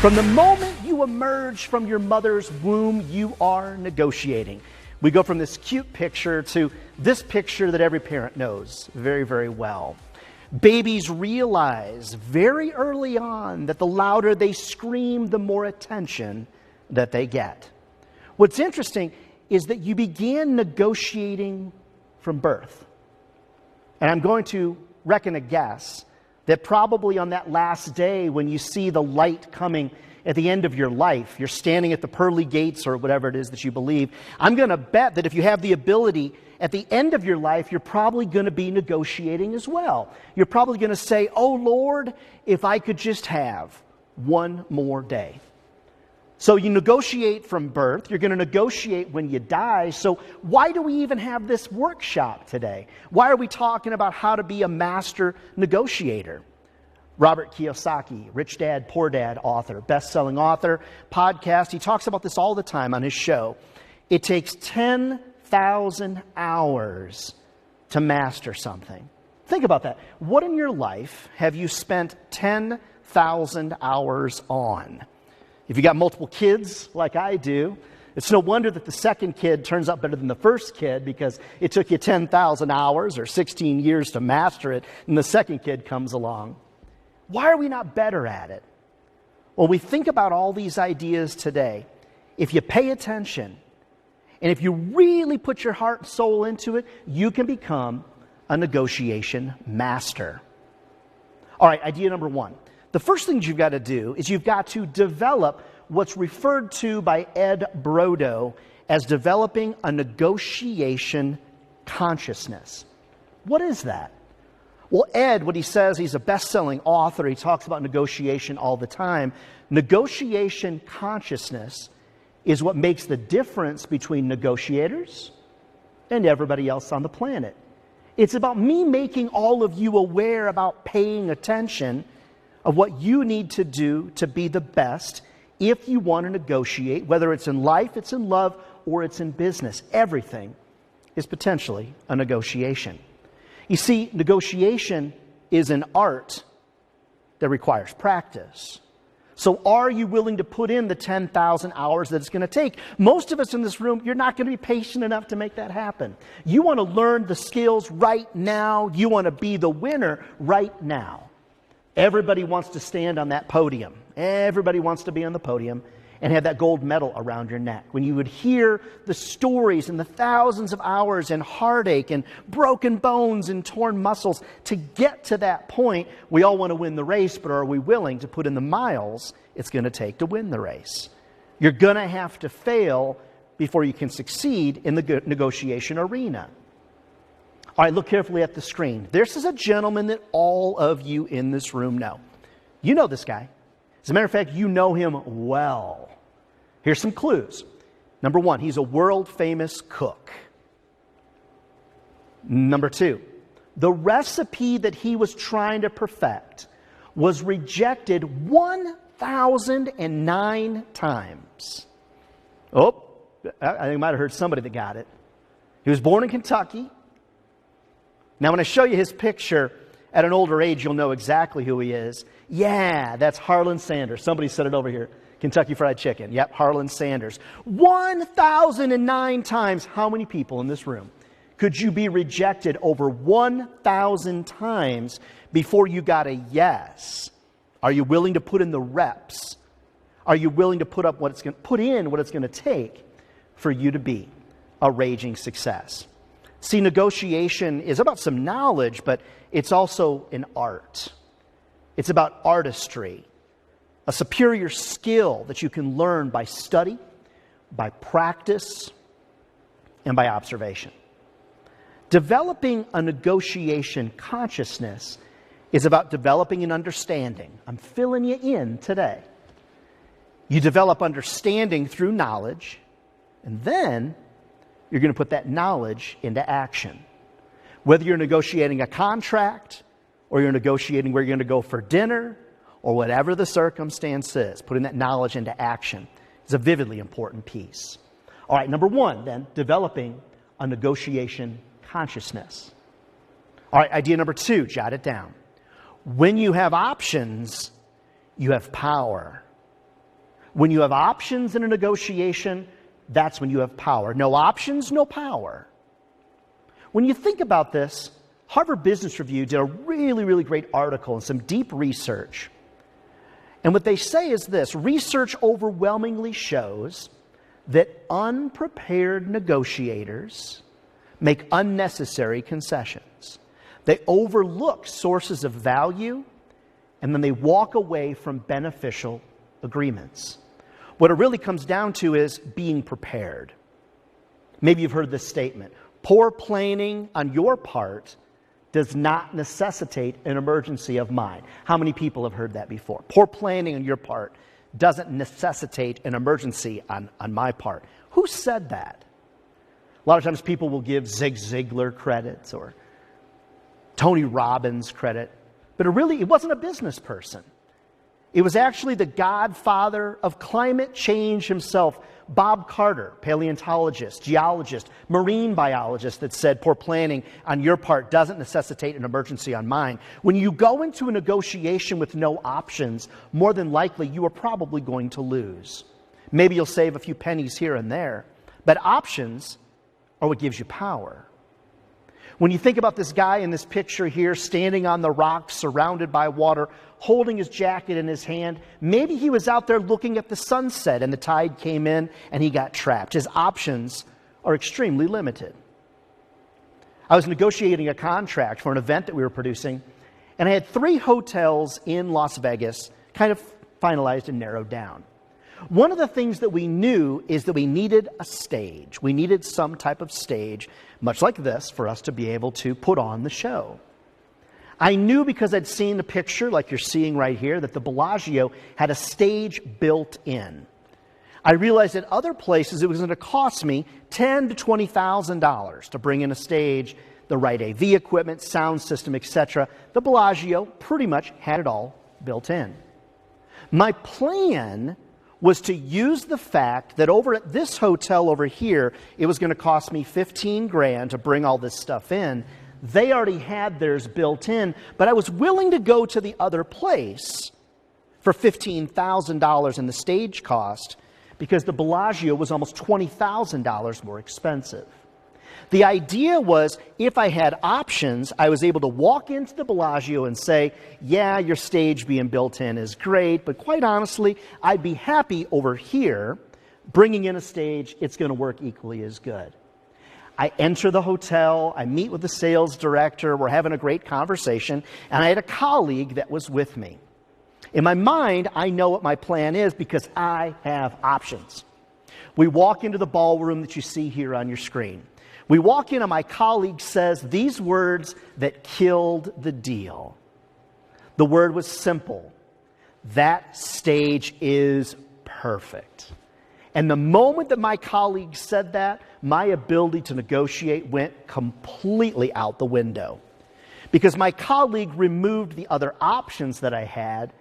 From the moment you emerge from your mother's womb, you are negotiating. We go from this cute picture to this picture that every parent knows very, very well. Babies realize very early on that the louder they scream, the more attention that they get. What's interesting is that you began negotiating from birth. And I'm going to reckon a guess that probably on that last day when you see the light coming at the end of your life, you're standing at the pearly gates or whatever it is that you believe, I'm going to bet that if you have the ability at the end of your life, you're probably going to be negotiating as well. You're probably going to say, oh Lord, if I could just have one more day. So you negotiate from birth. You're going to negotiate when you die. So why do we even have this workshop today? Why are we talking about how to be a master negotiator? Robert Kiyosaki, Rich Dad, Poor Dad author, best-selling author, podcast. He talks about this all the time on his show. It takes 10,000 hours to master something. Think about that. What in your life have you spent 10,000 hours on? If you got multiple kids like I do, it's no wonder that the second kid turns out better than the first kid because it took you 10,000 hours or 16 years to master it, and the second kid comes along. Why are we not better at it? Well, we think about all these ideas today. If you pay attention, and if you really put your heart and soul into it, you can become a negotiation master. All right, idea number one. The first thing you've got to do is you've got to develop what's referred to by Ed Brodo as developing a negotiation consciousness. What is that? Well, Ed, what he says, he's a best-selling author. He talks about negotiation all the time. Negotiation consciousness is what makes the difference between negotiators and everybody else on the planet. It's about me making all of you aware about paying attention of what you need to do to be the best if you want to negotiate, whether it's in life, it's in love, or it's in business. Everything is potentially a negotiation. You see, negotiation is an art that requires practice. So are you willing to put in the 10,000 hours that it's going to take? Most of us in this room, you're not going to be patient enough to make that happen. You want to learn the skills right now. You want to be the winner right now. Everybody wants to stand on that podium. Everybody wants to be on the podium and have that gold medal around your neck. When you would hear the stories and the thousands of hours and heartache and broken bones and torn muscles to get to that point, we all want to win the race, but are we willing to put in the miles it's going to take to win the race? You're going to have to fail before you can succeed in the negotiation arena. All right, look carefully at the screen. This is a gentleman that all of you in this room know. You know this guy. As a matter of fact, you know him well. Here's some clues. Number one, he's a world-famous cook. Number two, the recipe that he was trying to perfect was rejected 1,009 times. Oh, I think I might have heard somebody that got it. He was born in Kentucky. Now, when I show you his picture at an older age, you'll know exactly who he is. Yeah, that's Harlan Sanders. Somebody said it over here. Kentucky Fried Chicken. Yep, Harlan Sanders. 1,009 times. How many people in this room could you be rejected over 1,000 times before you got a yes? Are you willing to put in the reps? Are you willing to put in what it's going to take for you to be a raging success? See, negotiation is about some knowledge, but it's also an art. It's about artistry, a superior skill that you can learn by study, by practice, and by observation. Developing a negotiation consciousness is about developing an understanding. I'm filling you in today. You develop understanding through knowledge, and then you're going to put that knowledge into action. Whether you're negotiating a contract, or you're negotiating where you're going to go for dinner, or whatever the circumstance is, putting that knowledge into action is a vividly important piece. All right, number one, then, developing a negotiation consciousness. All right, idea number two, jot it down. When you have options, you have power. When you have options in a negotiation, that's when you have power. No options, no power. When you think about this, Harvard Business Review did a really, really great article and some deep research. And what they say is this: research overwhelmingly shows that unprepared negotiators make unnecessary concessions. They overlook sources of value, and then they walk away from beneficial agreements. What it really comes down to is being prepared. Maybe you've heard this statement: poor planning on your part does not necessitate an emergency of mine. How many people have heard that before? Poor planning on your part doesn't necessitate an emergency on my part. Who said that? A lot of times people will give Zig Ziglar credits or Tony Robbins credit, but it wasn't a business person. It was actually the godfather of climate change himself, Bob Carter, paleontologist, geologist, marine biologist, that said poor planning on your part doesn't necessitate an emergency on mine. When you go into a negotiation with no options, more than likely you are probably going to lose. Maybe you'll save a few pennies here and there, but options are what gives you power. When you think about this guy in this picture here, standing on the rocks, surrounded by water, holding his jacket in his hand, maybe he was out there looking at the sunset and the tide came in and he got trapped. His options are extremely limited. I was negotiating a contract for an event that we were producing, and I had 3 hotels in Las Vegas kind of finalized and narrowed down. One of the things that we knew is that we needed a stage. We needed some type of stage, much like this, for us to be able to put on the show. I knew, because I'd seen the picture, like you're seeing right here, that the Bellagio had a stage built in. I realized at other places it was going to cost me $10,000 to $20,000 to bring in a stage, the right AV equipment, sound system, etc. The Bellagio pretty much had it all built in. My plan was to use the fact that over at this hotel over here, it was going to cost me $15,000 to bring all this stuff in. They already had theirs built in, but I was willing to go to the other place for $15,000 in the stage cost because the Bellagio was almost $20,000 more expensive. The idea was, if I had options, I was able to walk into the Bellagio and say, yeah, your stage being built in is great, but quite honestly, I'd be happy over here bringing in a stage. It's going to work equally as good. I enter the hotel, I meet with the sales director, we're having a great conversation, and I had a colleague that was with me. In my mind, I know what my plan is because I have options. We walk into the ballroom that you see here on your screen. We walk in and my colleague says these words that killed the deal. The word was simple: that stage is perfect. And the moment that my colleague said that, my ability to negotiate went completely out the window. Because my colleague removed the other options that I had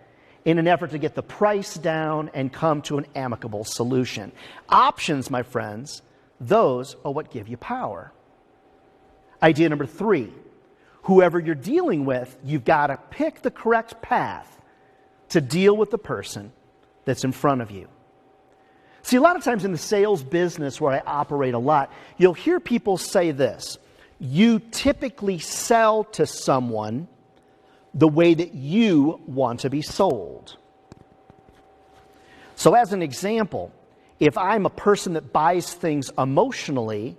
in an effort to get the price down and come to an amicable solution. Options, my friends, those are what give you power. Idea number 3, whoever you're dealing with, you've got to pick the correct path to deal with the person that's in front of you. See, a lot of times in the sales business where I operate a lot, you'll hear people say this: you typically sell to someone the way that you want to be sold. So as an example, if I'm a person that buys things emotionally,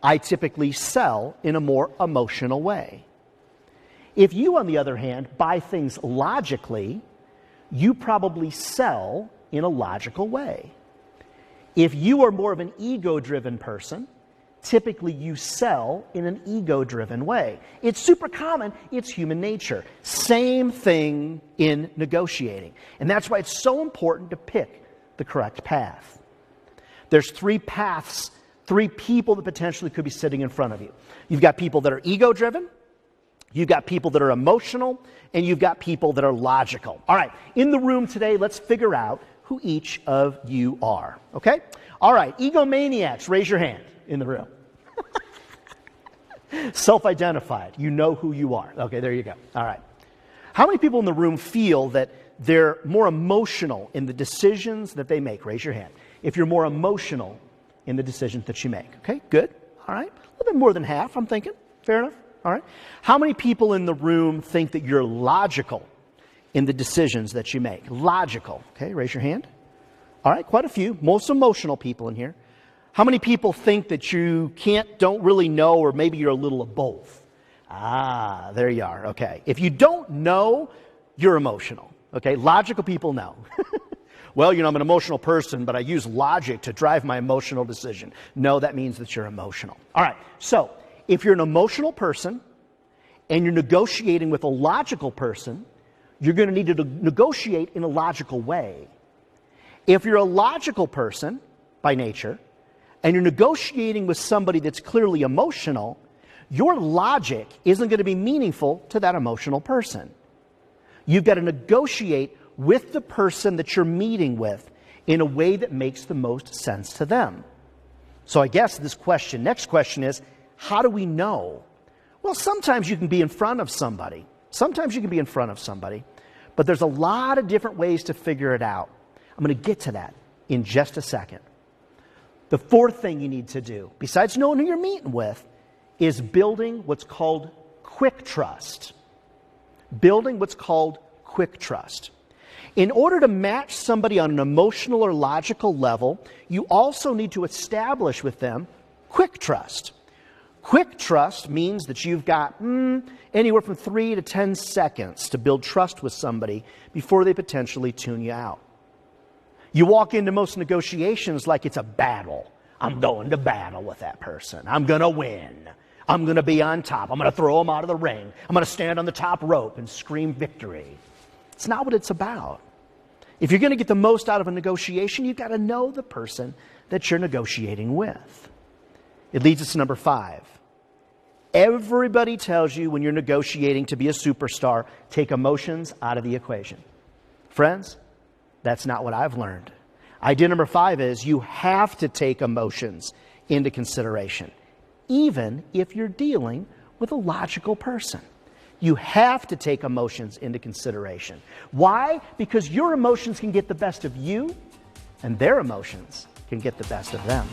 I typically sell in a more emotional way. If you, on the other hand, buy things logically, you probably sell in a logical way. If you are more of an ego-driven person, typically you sell in an ego-driven way. It's super common. It's human nature. Same thing in negotiating. And that's why it's so important to pick the correct path. There's 3 paths, 3 people that potentially could be sitting in front of you. You've got people that are ego-driven, you've got people that are emotional, and you've got people that are logical. All right, in the room today, let's figure out who each of you are, okay? All right, egomaniacs, raise your hand in the room. Self-identified, you know who you are. Okay, there you go. All right. How many people in the room feel that they're more emotional in the decisions that they make. Raise your hand if you're more emotional in the decisions that you make. Okay, good. All right. A little bit more than half, I'm thinking. Fair enough. All right. How many people in the room think that you're logical in the decisions that you make? Logical. Okay, raise your hand. All right, quite a few. Most emotional people in here. How many people think that you don't really know, or maybe you're a little of both? Ah, there you are. Okay. If you don't know, you're emotional. Okay, logical people know. Well, I'm an emotional person, but I use logic to drive my emotional decision. No, that means that you're emotional. All right, so if you're an emotional person and you're negotiating with a logical person, you're going to need to negotiate in a logical way. If you're a logical person by nature and you're negotiating with somebody that's clearly emotional, your logic isn't going to be meaningful to that emotional person. You've got to negotiate with the person that you're meeting with in a way that makes the most sense to them. So I guess next question is, how do we know? Well, sometimes you can be in front of somebody. But there's a lot of different ways to figure it out. I'm going to get to that in just a second. The fourth thing you need to do, besides knowing who you're meeting with, is building what's called quick trust. Building what's called quick trust. In order to match somebody on an emotional or logical level, you also need to establish with them quick trust. Quick trust means that you've got anywhere from 3 to 10 seconds to build trust with somebody before they potentially tune you out. You walk into most negotiations like it's a battle. I'm going to battle with that person. I'm going to win. I'm going to be on top. I'm going to throw them out of the ring. I'm going to stand on the top rope and scream victory. It's not what it's about. If you're going to get the most out of a negotiation, you've got to know the person that you're negotiating with. It leads us to number 5. Everybody tells you when you're negotiating to be a superstar, take emotions out of the equation. Friends, that's not what I've learned. Idea number 5 is you have to take emotions into consideration, even if you're dealing with a logical person. You have to take emotions into consideration. Why? Because your emotions can get the best of you, and their emotions can get the best of them.